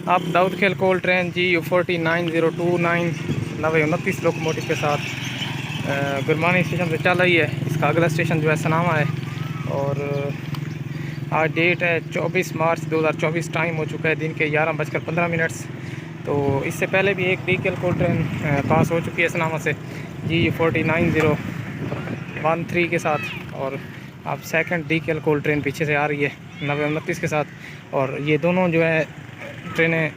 आप दाऊद खेल कोल train GU49 029 9029 locomotive के साथ गुरमानी स्टेशन से चल रही है। इसका अगला स्टेशन जो है सनामा है और आज डेट है 24 मार्च 2024। टाइम हो चुका है दिन के 11:15। तो इससे पहले भी एक DKL कोल ट्रेन पास हो चुकी है सनामा से GU49 013 के साथ, और अब सेकंड DKL कोल ट्रेन पीछे से आ रही है 9029 के साथ। और ये दोनों जो है ट्रेनें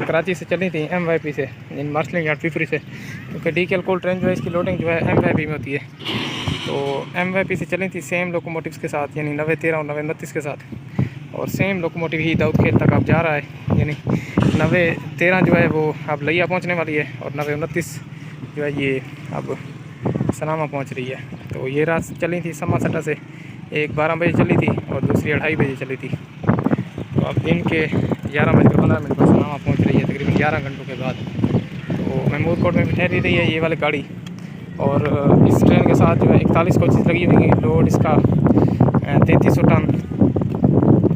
कराची से चली थी MYP से, इन मार्शलिंग यार्ड पिपरी से, क्योंकि DKL कोल ट्रेन जो है इसकी लोडिंग जो है MYP में होती है। तो MYP से चली थी सेम लोकोमोटिव्स के साथ, यानी 9013 और 9029 के साथ, और सेम लोकोमोटिव ही दाऊद खेल तक अब जा रहा है। यानी 9013 जो है वो अब लिया पहुंचने वाली है और 9029 जो है ये अब सनामा पहुंच रही है। तो ये रात चली थी समा सट्टा से, एक 12 बजे चली थी और दूसरी 2:30 बजे चली थी। तो अब दिन के 11:15 पर सनामा पहुंच रही है, तकरीबन 11 घंटों के बाद। तो महमूद कोट में भी ठहरी रही है ये वाली गाड़ी, और इस ट्रेन के साथ जो है 41 कोचेस लगी हुई हैं। लोड इसका 3300 टन,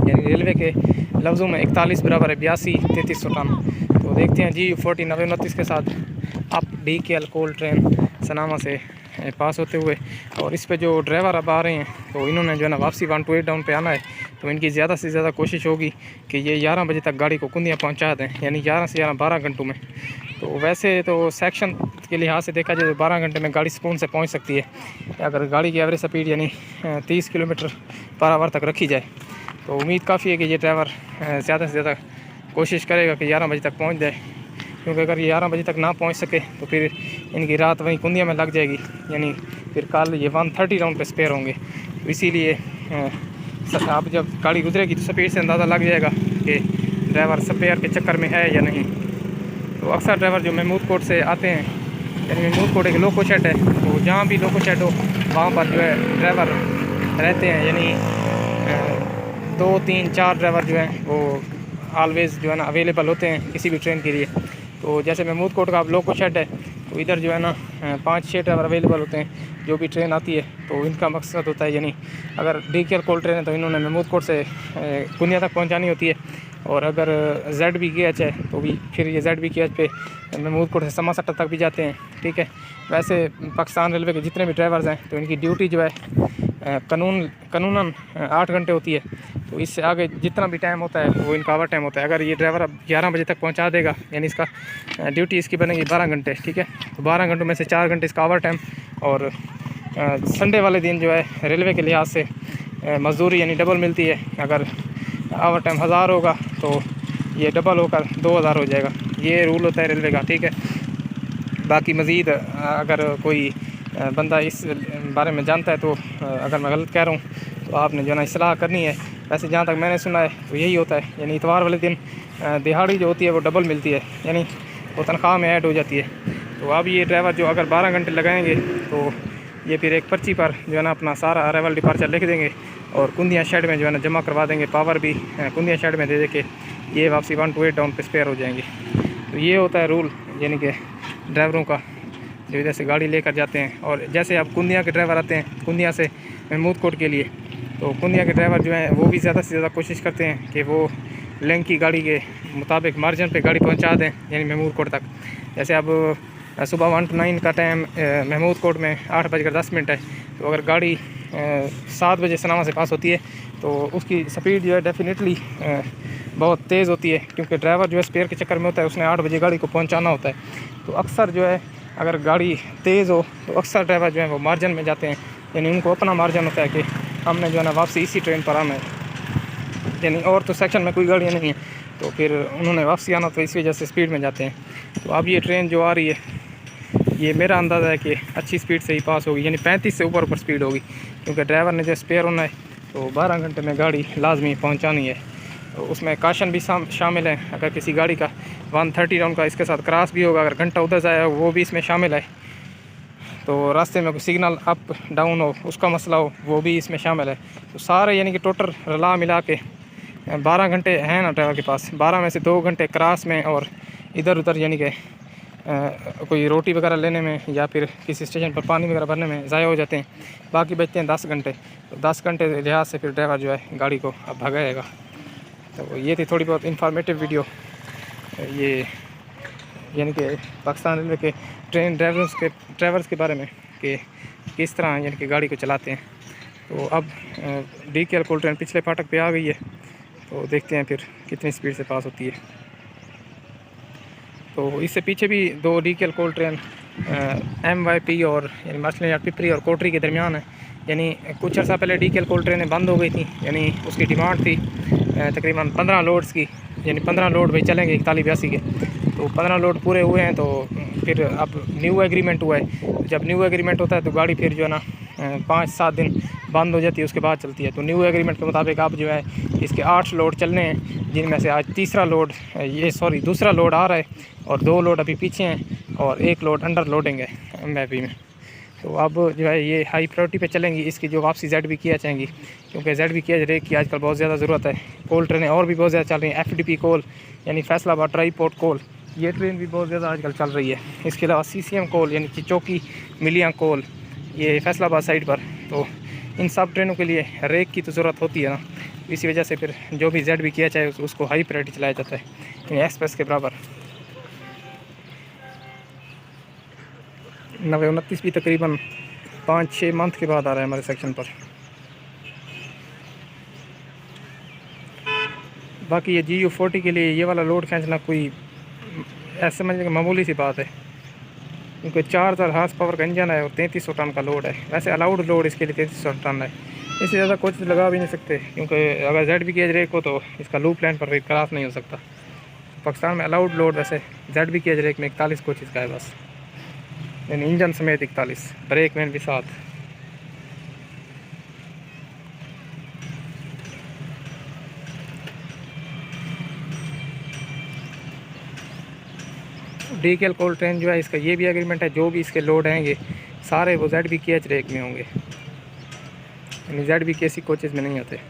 यानी रेलवे के लफ्ज़ों में 41 बराबर है 82 3300 टन। तो देखते हैं GU49 9029 के साथ अब DKL कोल ट्रेन सनामा से पास होते हुए। और इस पे जो ड्राइवर अब आ रहे हैं तो इन्होंने जो है ना वापसी 128 डाउन पे आना है। तो इनकी ज़्यादा से ज़्यादा कोशिश होगी कि ये 11 बजे तक गाड़ी को कुंदिया पहुंचा दें, यानी 11 से 12 घंटों में। तो वैसे तो सेक्शन के लिहाज से देखा जाए तो 12 घंटे में गाड़ी सुकून से पहुंच सकती है, अगर गाड़ी की एवरेज स्पीड यानी 30 किलोमीटर पर आवर तक रखी जाए। तो उम्मीद काफ़ी है कि ये ड्राइवर ज़्यादा से ज़्यादा कोशिश करेगा कि 11 बजे तक पहुँच जाए, क्योंकि अगर ये 11 बजे तक ना पहुंच सके तो फिर इनकी रात वहीं कुंदिया में लग जाएगी, यानी फिर कल ये 130 राउंड पे स्पेयर होंगे। तो इसीलिए आप जब गाड़ी गुजरेगी तो स्पीड से अंदाज़ा लग जाएगा कि ड्राइवर स्पेयर के चक्कर में है या नहीं। तो अक्सर ड्राइवर जो महमूद कोट से आते हैं, यानी महमूद कोट एक लोको शेड है, तो जहाँ भी लोको शेड हो वहाँ पर जो है ड्राइवर रहते हैं, यानी 2 3 4 ड्राइवर जो हैं वो ऑलवेज़ जो है ना अवेलेबल होते हैं किसी भी ट्रेन के लिए। तो जैसे महमूद कोट का अब लोको शेड है, तो इधर जो है ना 5-6 ड्राइवर अवेलेबल होते हैं जो भी ट्रेन आती है। तो इनका मकसद होता है, यानी अगर DKL कोल ट्रेन है तो इन्होंने महमूद कोट से कुनिया तक पहुंचानी होती है, और अगर ZBKH है तो भी फिर ये ZBKH पे महमूद कोट से समा सट्टा तक भी जाते हैं। ठीक है, वैसे पाकिस्तान रेलवे के जितने भी ड्राइवर्स हैं तो इनकी ड्यूटी जो है कानूनन 8 घंटे होती है। तो इससे आगे जितना भी टाइम होता है वो इनका ओवर टाइम होता है। अगर ये ड्राइवर अब 11 बजे तक पहुंचा देगा, यानी इसका ड्यूटी इसकी बनेगी 12 घंटे। ठीक है, तो 12 घंटों में से 4 घंटे इसका ओवर टाइम, और संडे वाले दिन जो है रेलवे के लिहाज से मजदूरी यानी डबल मिलती है। अगर ओवर टाइम 1000 होगा तो ये डबल होकर 2000 हो जाएगा, ये रूल होता है रेलवे का। ठीक है, बाकी मज़ीद अगर कोई बंदा इस बारे में जानता है तो अगर मैं गलत कह रहा हूँ तो आपने जो है ना इस्लाह करनी है। वैसे जहाँ तक मैंने सुना है तो यही होता है, यानी इतवार वाले दिन दिहाड़ी जो होती है वो डबल मिलती है, यानी वो तनख्वाह में ऐड हो जाती है। तो अब ये ड्राइवर जो अगर 12 घंटे लगाएंगे तो ये फिर एक पर्ची पर जो है ना अपना सारा अराइवल डिपार्चर लिख देंगे और कुंदिया शेड में जो है ना जमा करवा देंगे। पावर भी कुंदिया शेड में दे दे के ये वापसी 128 डाउन पे स्पेयर हो जाएंगे। तो ये होता है रूल, यानी कि ड्राइवरों का जो इधर से गाड़ी लेकर जाते हैं। और जैसे अब कुंदिया के ड्राइवर आते हैं महमूद से महमूद कोट के लिए, तो कुंदिया के ड्राइवर जो हैं वो भी ज़्यादा से ज़्यादा कोशिश करते हैं कि वो लेंथ की गाड़ी के मुताबिक मार्जिन पे गाड़ी पहुंचा दें, यानी महमूद कोट तक। जैसे अब सुबह 1 to 9 का टाइम महमूद कोट में 8:10 है, तो अगर गाड़ी 7 बजे सनामा से पास होती है तो उसकी स्पीड जो है डेफिनेटली बहुत तेज़ होती है, क्योंकि ड्राइवर जो है स्पेयर के चक्कर में होता है, उसने 8 बजे गाड़ी को पहुंचाना होता है। तो अक्सर जो है अगर गाड़ी तेज़ हो तो अक्सर ड्राइवर जो है वो मार्जिन में जाते हैं, यानी उनको अपना मार्जिन होता है कि हमने जो है ना वापसी इसी ट्रेन पर आना है, यानी और तो सेक्शन में कोई गाड़ियाँ नहीं है, तो फिर उन्होंने वापसी आना, तो इस वजह से स्पीड में जाते हैं। तो अब ये ट्रेन जो आ रही है ये मेरा अंदाज़ा है कि अच्छी स्पीड से ही पास होगी, यानी 35 से ऊपर स्पीड होगी, क्योंकि ड्राइवर ने जो स्पेयर होना है तो 12 घंटे में गाड़ी लाजमी पहुंचानी है। तो उसमें काशन भी शामिल है, अगर किसी गाड़ी का 130 राउंड का इसके साथ क्रॉस भी होगा, अगर घंटा उधर जाए वो भी इसमें शामिल है। तो रास्ते में कोई सिग्नल अप डाउन हो उसका मसला हो वो भी इसमें शामिल है। तो सारे यानी कि टोटल रला मिला के 12 घंटे हैं ना ड्राइवर के पास, 12 में से 2 घंटे क्रॉस में और इधर उधर यानी कि कोई रोटी वगैरह लेने में या फिर किसी स्टेशन पर पानी वगैरह भरने में ज़ाया हो जाते हैं। बाकी बचते हैं 10 घंटे। तो 10 घंटे के लिहाज से फिर ड्राइवर जो है गाड़ी को अब भगाएगा। तो ये थी थोड़ी बहुत इन्फॉर्मेटिव वीडियो। ये यानी कि पाकिस्तान रेलवे के ट्रेन ड्राइवर्स के बारे में कि किस तरह यानी कि गाड़ी को चलाते हैं। तो अब DKL कोल ट्रेन पिछले फाटक पे आ गई है, तो देखते हैं फिर कितनी स्पीड से पास होती है। तो इससे पीछे भी 2 DKL कोल ट्रेन MYP और यानी मार्शल यार्ड पिपरी और कोटरी के दरमियान है। यानी कुछ अर्सा पहले DKL कोल ट्रेनें बंद हो गई थी, यानी उसकी डिमांड थी तकरीबन 15 लोड्स की, यानी 15 लोड भाई चलेंगे 41-82 के। तो 15 लोड पूरे हुए हैं, तो फिर अब न्यू एग्रीमेंट हुआ है। जब न्यू एग्रीमेंट होता है तो गाड़ी फिर जो है ना 5-7 दिन बंद हो जाती है, उसके बाद चलती है। तो न्यू एग्रीमेंट के मुताबिक अब जो है इसके 8 लोड चलने हैं, जिनमें से आज दूसरा लोड आ रहा है और 2 लोड अभी पीछे हैं और 1 लोड अंडर लोडिंग है MYP में। तो अब जो है ये हाई प्रायोरिटी पे चलेंगी। इसकी जो वापसी ZB किया जाएंगी, क्योंकि ZB किया रेक की आजकल बहुत ज़्यादा ज़रूरत है। कोल ट्रेनें और भी बहुत ज़्यादा चल रही हैं। FDP कोल यानी फैसलाबाद ट्राई पोर्ट कोल, ये ट्रेन भी बहुत ज़्यादा आजकल चल रही है। इसके अलावा CCM कोल यानी कि चौकी मिलिया कोल, ये फैसलाबाद साइड पर। तो इन सब ट्रेनों के लिए रेक की तो ज़रूरत होती है ना, इसी वजह से फिर जो भी ZB किया जाए उसको हाई प्रायोरिटी चलाया जाता है, यानी एक्सप्रेस के बराबर। 90-29 भी तकरीबन 5-6 मंथ के बाद आ रहा है हमारे सेक्शन पर। बाकी ये GU40 के लिए ये वाला लोड खींचना कोई ऐसे समझने की मामूली सी बात है, क्योंकि 4000 हार्स पावर का इंजन है और 3300 टन का लोड है। वैसे अलाउड लोड इसके लिए 3300 टन है, इससे ज़्यादा कोचेज़ लगा भी नहीं सकते, क्योंकि अगर ZB की रेक हो तो इसका लूप लाइन पर रेक क्रॉस नहीं हो सकता। पाकिस्तान में अलाउड लोड वैसे ZB की रेक में 41 कोचेज़ का है बस, यानी इंजन समेत 41, ब्रेक मैन भी साथ। DKL कोल ट्रेन जो है इसका ये भी एग्रीमेंट है, जो भी इसके लोड आएंगे सारे वो ZB की रेक में होंगे, यानी ZB की ऐसी कोचेज़ में नहीं आते।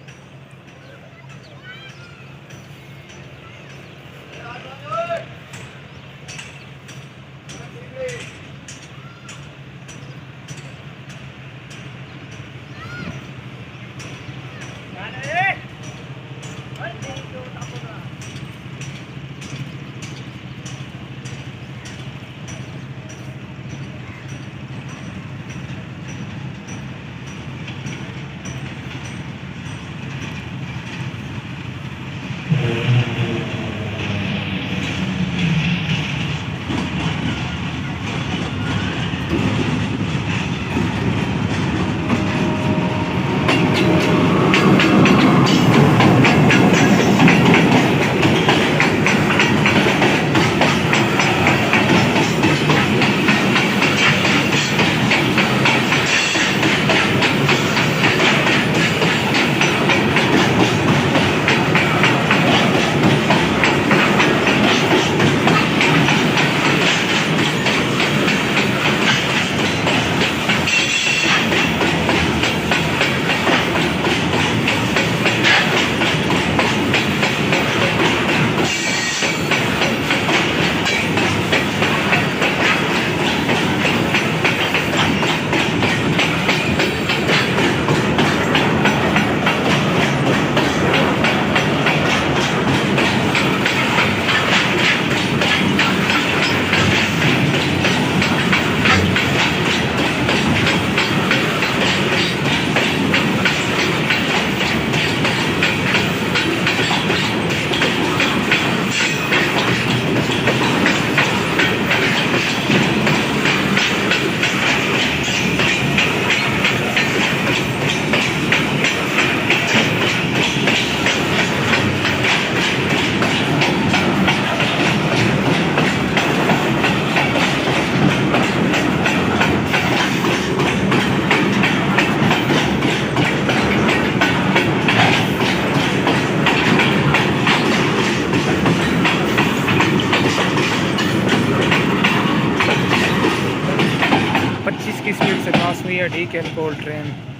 की स्पीड से पास हुई है DKL कोल ट्रेन।